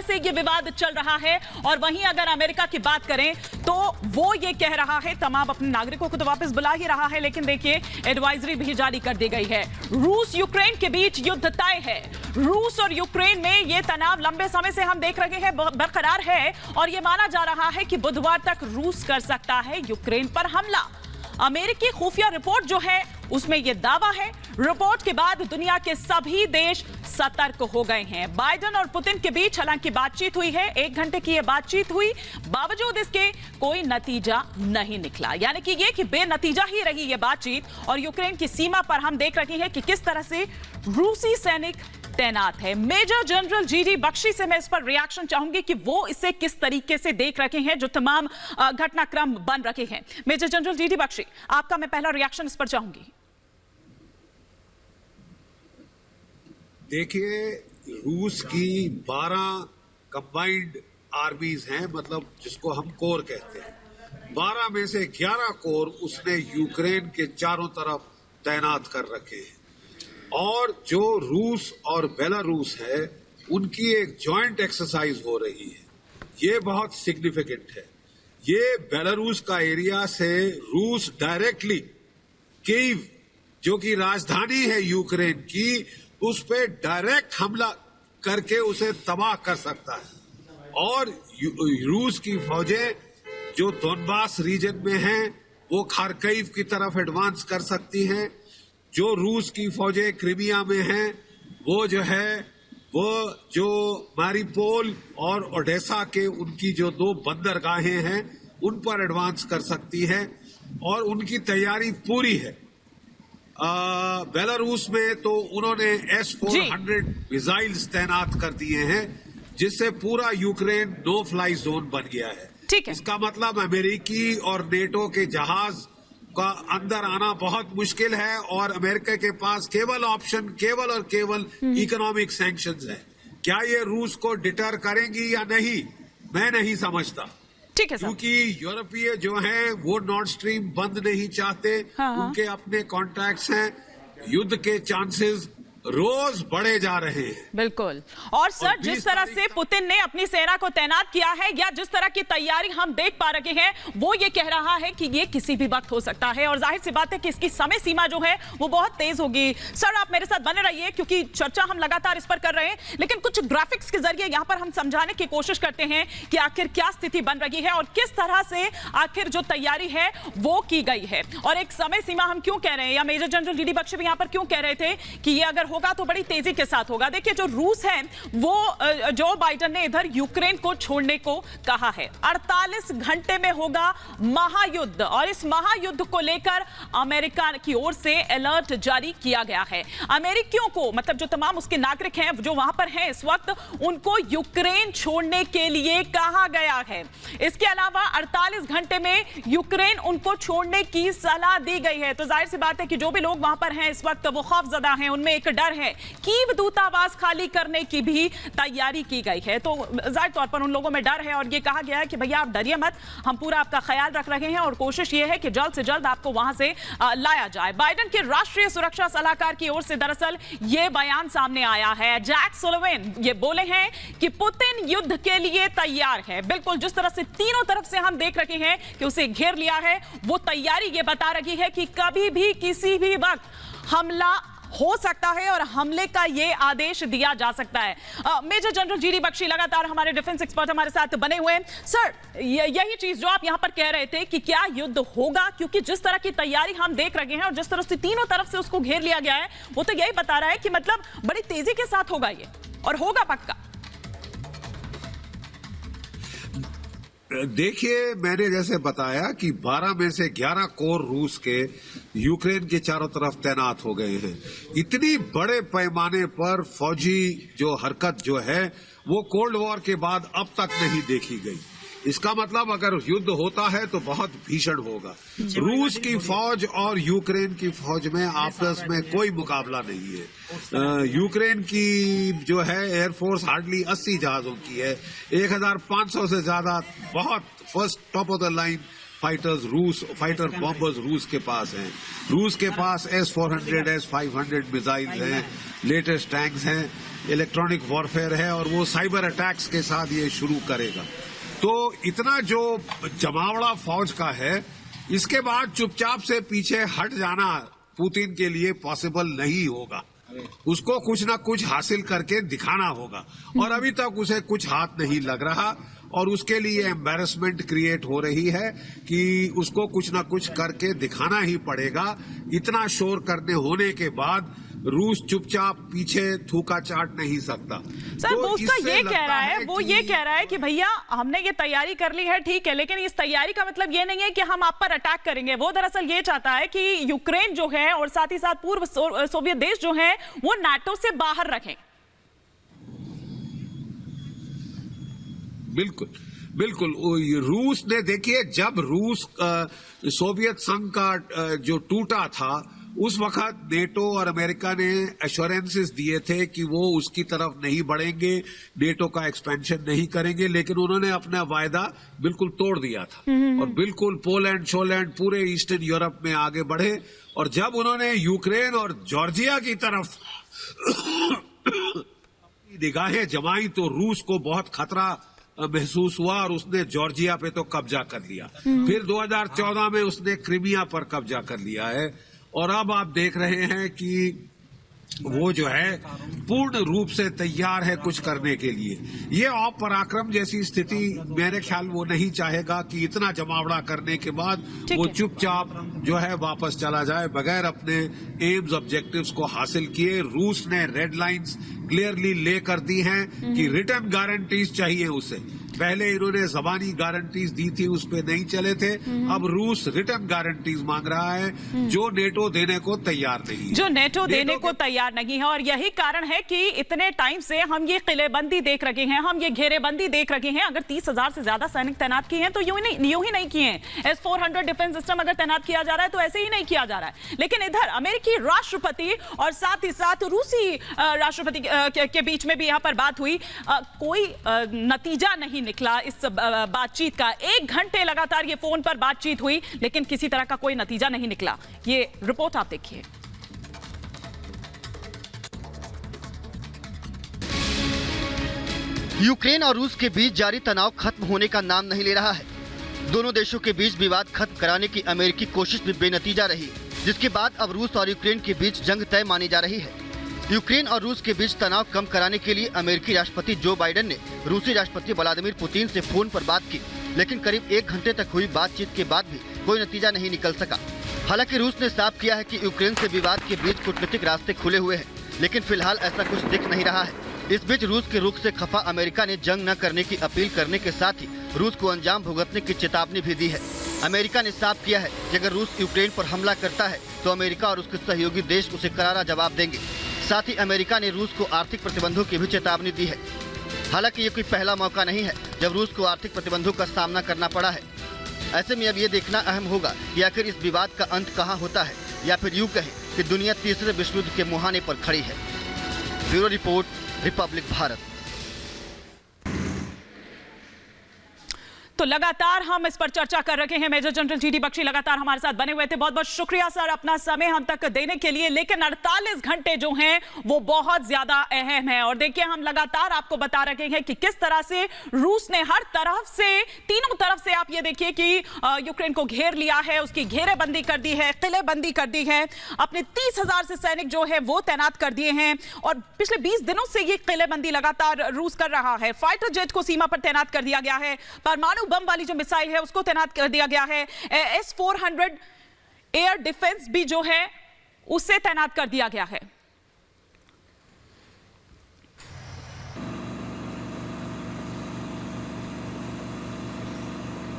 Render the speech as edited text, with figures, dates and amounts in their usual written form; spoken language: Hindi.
से ये विवाद चल रहा है। और वहीं अगर अमेरिका की बात करें तो वो ये कह रहा है, तमाम अपने नागरिकों को तो वापस बुला ही रहा है, लेकिन देखिए एडवाइजरी भी जारी कर दी गई है। रूस यूक्रेन के बीच युद्ध तय है। रूस और यूक्रेन में ये तनाव लंबे समय से हम देख रहे हैं बरकरार है और ये माना जा रहा है कि बुधवार तक रूस कर सकता है यूक्रेन पर हमला। अमेरिकी खुफिया रिपोर्ट जो है उसमें यह दावा है। रिपोर्ट के बाद दुनिया के सभी देश सतर्क हो गए हैं। बाइडेन और पुतिन के बीच हालांकि बातचीत हुई है, 1 घंटे की यह बातचीत हुई, बावजूद इसके कोई नतीजा नहीं निकला, यानी कि यह कि बेनतीजा ही रही यह बातचीत। और यूक्रेन की सीमा पर हम देख रहे हैं कि किस तरह से रूसी सैनिक तैनात है। मेजर जनरल जीडी बख्शी से मैं इस पर रिएक्शन चाहूंगी कि वो इसे किस तरीके से देख रहे हैं, जो तमाम घटनाक्रम बन रखे हैं। मेजर जनरल जीडी बख्शी, आपका मैं पहला रिएक्शन इस पर चाहूंगी। देखिए, रूस की 12 कंबाइंड आर्मीज हैं, मतलब जिसको हम कोर कहते हैं। 12 में से 11 कोर उसने यूक्रेन के चारों तरफ तैनात कर रखे हैं। और जो रूस और बेलारूस है उनकी एक जॉइंट एक्सरसाइज हो रही है, ये बहुत सिग्निफिकेंट है। ये बेलारूस का एरिया से रूस डायरेक्टली कीव, जो कि राजधानी है यूक्रेन की, उस पे डायरेक्ट हमला करके उसे तबाह कर सकता है। और रूस की फौजें जो दोनबास रीजन में हैं वो खारकीव की तरफ एडवांस कर सकती हैं। जो रूस की फौजें क्रीमिया में हैं वो जो मारिपोल और ओडेसा के उनकी जो 2 बंदरगाहें हैं उन पर एडवांस कर सकती है और उनकी तैयारी पूरी है। बेलारूस में तो उन्होंने S-400 मिसाइल्स तैनात कर दिए हैं, जिससे पूरा यूक्रेन नो फ्लाई जोन बन गया है। ठीक है। इसका मतलब अमेरिकी और नेटो के जहाज का अंदर आना बहुत मुश्किल है और अमेरिका के पास केवल ऑप्शन केवल और केवल इकोनॉमिक सैंक्शंस है। क्या ये रूस को डिटर करेंगी या नहीं, मैं नहीं समझता। ठीक है, क्योंकि यूरोपीय जो हैं वो नॉर्ड स्ट्रीम बंद नहीं चाहते। उनके अपने कॉन्ट्रैक्ट्स हैं। युद्ध के चांसेस रोज बढ़े जा रहे हैं। बिल्कुल। और सर, जिस तरह से पुतिन ने अपनी सेना को तैनात किया है या जिस तरह की तैयारी हम देख पा रहे हैं, वो ये कह रहा है कि ये किसी भी वक्त हो सकता है और जाहिर सी बात है कि इसकी समय सीमा जो है वो बहुत तेज होगी। सर, आप मेरे साथ बने रहिए क्योंकि चर्चा हम लगातार इस पर कर रहे हैं, लेकिन कुछ ग्राफिक्स के जरिए यहां पर हम समझाने की कोशिश करते हैं कि आखिर क्या स्थिति बन रही है और किस तरह से आखिर जो तैयारी है वो की गई है। और एक समय सीमा हम क्यों कह रहे हैं, या मेजर जनरल जीडी बख्शी भी यहां पर क्यों कह रहे थे कि ये अगर होगा तो बड़ी तेजी के साथ होगा। देखिए, जो रूस है वो जो बाइडेन ने इधर यूक्रेन को छोड़ने को कहा है। 48 घंटे में होगा महायुद्ध और इस महायुद्ध को लेकर अमेरिका की ओर से अलर्ट जारी किया गया है। अमेरिकियों को, मतलब जो तमाम उसके नागरिक हैं जो वहां पर हैं इस वक्त, उनको यूक्रेन छोड़ने के लिए कहा गया है। इसके अलावा 48 घंटे में यूक्रेन उनको छोड़ने की सलाह दी गई है। तो जाहिर सी बात है कि जो भी लोग वहां पर हैं इस वक्त वो खौफजदा हैं, उनमें एक डर है। कीव दूतावास खाली करने की भी तैयारी की गई है। तो जाहिर तौर पर उन लोगों में डर है और ये कहा गया है कि भैया आप डरिए मत, हम पूरा आपका ख्याल रख रहे हैं और कोशिश ये है कि जल्द से जल्द आपको वहां से लाया जाए। बाइडेन के राष्ट्रीय सुरक्षा सलाहकार की ओर से दरअसल ये बयान सामने आया है। जैक सुलिवान ये बोले हैं कि पुतिन युद्ध के लिए तैयार है। बिल्कुल जिस तरह से तीनों तरफ से हम देख रहे हैं कि उसे घेर लिया है, वो तैयारी ये बता रही है कि कभी भी किसी भी वक्त हमला हो सकता है और हमले का ये आदेश दिया जा सकता है। मेजर जनरल जीडी बख्शी लगातार हमारे डिफेंस एक्सपर्ट हमारे साथ बने हुए हैं। सर, यही चीज जो आप यहां पर कह रहे थे कि क्या युद्ध होगा, क्योंकि जिस तरह की तैयारी हम देख रहे हैं और जिस तरह से तीनों तरफ से उसको घेर लिया गया है, वो तो यही बता रहा है कि मतलब बड़ी तेजी के साथ होगा ये और होगा पक्का। देखिए, मैंने जैसे बताया कि 12 में से 11 कोर रूस के यूक्रेन के चारों तरफ तैनात हो गए हैं। इतनी बड़े पैमाने पर फौजी जो हरकत जो है वो कोल्ड वॉर के बाद अब तक नहीं देखी गई। इसका मतलब अगर युद्ध होता है तो बहुत भीषण होगा। रूस की फौज और यूक्रेन की फौज में आपस में कोई मुकाबला नहीं है। यूक्रेन की जो है एयरफोर्स हार्डली 80 जहाजों की है। 1500 से ज्यादा बहुत first top of the line fighter bombers रूस के पास हैं। रूस के पास S-400, S-500 मिसाइल्स हैं, लेटेस्ट टैंक्स हैं, इलेक्ट्रॉनिक वॉरफेयर है और वो साइबर अटैक्स के साथ ये शुरू करेगा। तो इतना जो जमावड़ा फौज का है, इसके बाद चुपचाप से पीछे हट जाना पुतिन के लिए पॉसिबल नहीं होगा। उसको कुछ ना कुछ हासिल करके दिखाना होगा और अभी तक उसे कुछ हाथ नहीं लग रहा और उसके लिए एम्बैरेसमेंट क्रिएट हो रही है कि उसको कुछ ना कुछ करके दिखाना ही पड़ेगा। इतना शोर करने होने के बाद रूस चुपचाप पीछे थूका चाट नहीं सकता। सर वो उसका ये कह रहा है, वो ये कह रहा है कि भैया हमने ये तैयारी कर ली है, ठीक है, लेकिन इस तैयारी का मतलब ये नहीं है कि हम आप पर अटैक करेंगे। वो दरअसल ये चाहता है कि यूक्रेन जो है और साथ ही साथ पूर्व सोवियत देश जो है वो नाटो से बाहर रखें। बिल्कुल बिल्कुल। रूस ने, देखिए, जब रूस सोवियत संघ का जो टूटा था उस वक्त नेटो और अमेरिका ने एश्योरेंसेस दिए थे कि वो उसकी तरफ नहीं बढ़ेंगे, नेटो का एक्सपेंशन नहीं करेंगे, लेकिन उन्होंने अपना वायदा बिल्कुल तोड़ दिया था और बिल्कुल पोलैंड शोलैंड पूरे ईस्टर्न यूरोप में आगे बढ़े। और जब उन्होंने यूक्रेन और जॉर्जिया की तरफ निगाहें जमाई तो रूस को बहुत खतरा महसूस हुआ और उसने जॉर्जिया पे तो कब्जा कर लिया। फिर 2014 में उसने क्रीमिया पर कब्जा कर लिया है और अब आप देख रहे हैं कि वो जो है पूर्ण रूप से तैयार है कुछ करने के लिए। ये अपराक्रम जैसी स्थिति मेरे ख्याल वो नहीं चाहेगा कि इतना जमावड़ा करने के बाद वो चुपचाप जो है वापस चला जाए बगैर अपने एम्स ऑब्जेक्टिव्स को हासिल किए। रूस ने रेड लाइंस क्लियरली ले कर दी हैं कि रिटर्न गारंटीज चाहिए उसे। पहले इन्होंने जबानी गारंटीज दी थी, उस पे नहीं चले थे। अब रूस रिटर्न गारंटीज मांग रहा है जो नेटो देने को तैयार नहीं है, जो नेटो देने को तैयार नहीं है। और यही कारण है कि इतने टाइम से हम ये किलेबंदी देख रखे हैं, हम ये घेरेबंदी देख रखे हैं। अगर 30,000 से ज्यादा सैनिक तैनात किए हैं तो यूं ही नहीं किए हैं। S-400 डिफेंस सिस्टम अगर तैनात किया जा रहा है तो ऐसे ही नहीं किया जा रहा है। लेकिन इधर अमेरिकी राष्ट्रपति और साथ ही साथ रूसी राष्ट्रपति के बीच में भी यहां पर बात हुई। कोई नतीजा नहीं निकला इस बातचीत का। 1 घंटे लगातार ये फोन पर बातचीत हुई लेकिन किसी तरह का कोई नतीजा नहीं निकला। ये रिपोर्ट आप देखिए। यूक्रेन और रूस के बीच जारी तनाव खत्म होने का नाम नहीं ले रहा है। दोनों देशों के बीच विवाद खत्म कराने की अमेरिकी कोशिश भी बेनतीजा रही, जिसके बाद अब रूस और यूक्रेन के बीच जंग तय मानी जा रही है। यूक्रेन और रूस के बीच तनाव कम कराने के लिए अमेरिकी राष्ट्रपति जो बाइडेन ने रूसी राष्ट्रपति व्लादिमीर पुतिन से फोन पर बात की, लेकिन करीब 1 घंटे तक हुई बातचीत के बाद भी कोई नतीजा नहीं निकल सका। हालांकि रूस ने साफ किया है कि यूक्रेन से विवाद के बीच कूटनीतिक रास्ते खुले हुए हैं, लेकिन फिलहाल ऐसा कुछ दिख नहीं रहा है। इस बीच रूस के रुख से खफा अमेरिका ने जंग न करने की अपील करने के साथ ही रूस को अंजाम भुगतने की चेतावनी भी दी है। अमेरिका ने साफ किया है कि अगर रूस यूक्रेन पर हमला करता है तो अमेरिका और उसके सहयोगी देश उसे करारा जवाब देंगे। साथ ही अमेरिका ने रूस को आर्थिक प्रतिबंधों की भी चेतावनी दी है। हालांकि ये कोई पहला मौका नहीं है जब रूस को आर्थिक प्रतिबंधों का सामना करना पड़ा है। ऐसे में अब ये देखना अहम होगा कि आखिर इस विवाद का अंत कहां होता है, या फिर यूं कहें कि दुनिया तीसरे विश्व युद्ध के मुहाने पर खड़ी है। Bureau report, Republic Bharat. तो लगातार हम इस पर चर्चा कर रहे हैं। मेजर जनरल जीडी बख्शी लगातार हमारे साथ बने हुए थे। बहुत बहुत शुक्रिया सर अपना समय हम तक देने के लिए। लेकिन 48 घंटे जो हैं वो बहुत ज्यादा अहम है और देखिए हम लगातार आपको बता रहे हैं कि किस तरह से रूस ने हर तरफ से, तीनों तरफ से आप ये देखिए कि यूक्रेन को घेर लिया है, उसकी घेरेबंदी कर दी है, किलेबंदी कर दी है, अपने 30,000 से सैनिक जो है वो तैनात कर दिए हैं और पिछले 20 दिनों से ये किलेबंदी लगातार रूस कर रहा है। फाइटर जेट को सीमा पर तैनात कर दिया गया है, परमाणु बम वाली जो मिसाइल है उसको तैनात कर दिया गया है, S-400 एयर डिफेंस भी जो है उसे तैनात कर दिया गया है।